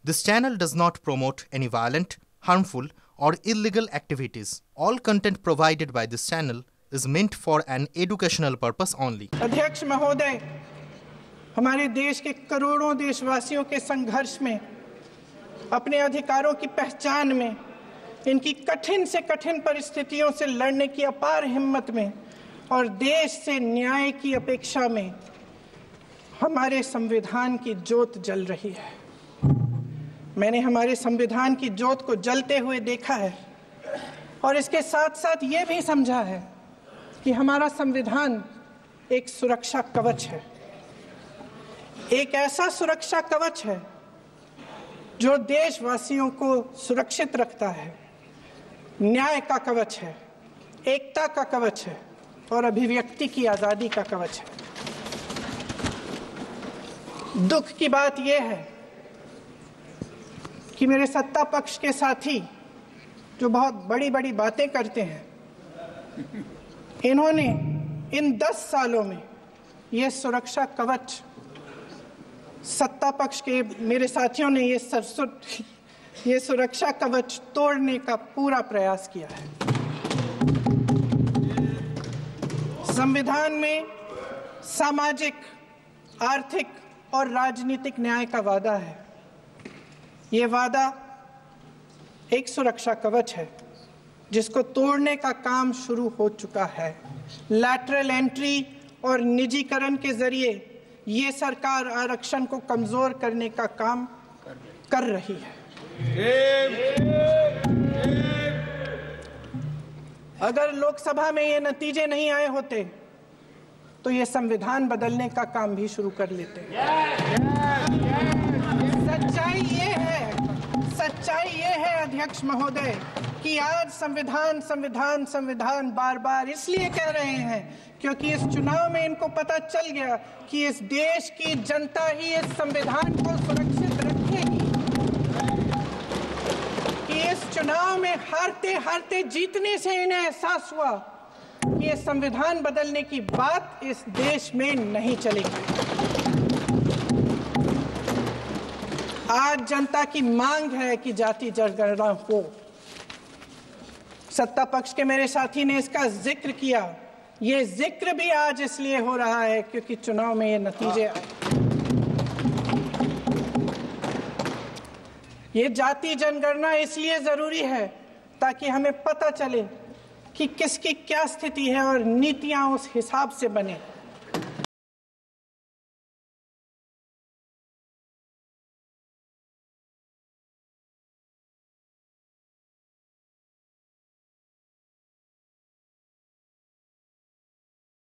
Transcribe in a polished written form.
This channel does not promote any violent, harmful, or illegal activities. All content provided by this channel is meant for an educational purpose only. अध्यक्ष महोदय, हमारे देश के करोड़ों देशवासियों के संघर्ष में, अपने अधिकारों की पहचान में, इनकी कठिन से कठिन परिस्थितियों से लड़ने की अपार हिम्मत में और देश से न्याय की अपेक्षा में हमारे संविधान की ज्योत जल रही है। मैंने हमारे संविधान की ज्योत को जलते हुए देखा है और इसके साथ साथ ये भी समझा है कि हमारा संविधान एक सुरक्षा कवच है, एक ऐसा सुरक्षा कवच है जो देशवासियों को सुरक्षित रखता है, न्याय का कवच है, एकता का कवच है और अभिव्यक्ति की आज़ादी का कवच है। दुख की बात यह है कि मेरे सत्ता पक्ष के साथी जो बहुत बड़ी बड़ी बातें करते हैं, इन्होंने इन 10 सालों में यह सुरक्षा कवच, सत्ता पक्ष के मेरे साथियों ने ये सुरक्षा कवच तोड़ने का पूरा प्रयास किया है। संविधान में सामाजिक, आर्थिक और राजनीतिक न्याय का वादा है। ये वादा एक सुरक्षा कवच है जिसको तोड़ने का काम शुरू हो चुका है। लैटरल एंट्री और निजीकरण के जरिए ये सरकार आरक्षण को कमजोर करने का काम कर रही है। अगर लोकसभा में ये नतीजे नहीं आए होते तो ये संविधान बदलने का काम भी शुरू कर लेते। सच्चाई ये है अध्यक्ष महोदय कि आज संविधान बार बार इसलिए कह रहे हैं क्योंकि इस चुनाव में इनको पता चल गया कि इस देश की जनता ही इस संविधान को सुरक्षित रखेगी, कि इस चुनाव में हारते हारते जीतने से इन्हें एहसास हुआ कि ये संविधान बदलने की बात इस देश में नहीं चलेगी। आज जनता की मांग है कि जाति जनगणना हो। सत्ता पक्ष के मेरे साथी ने इसका जिक्र किया। ये जिक्र भी आज इसलिए हो रहा है क्योंकि चुनाव में ये नतीजे आए। ये जाति जनगणना इसलिए जरूरी है ताकि हमें पता चले कि किसकी क्या स्थिति है और नीतियां उस हिसाब से बने।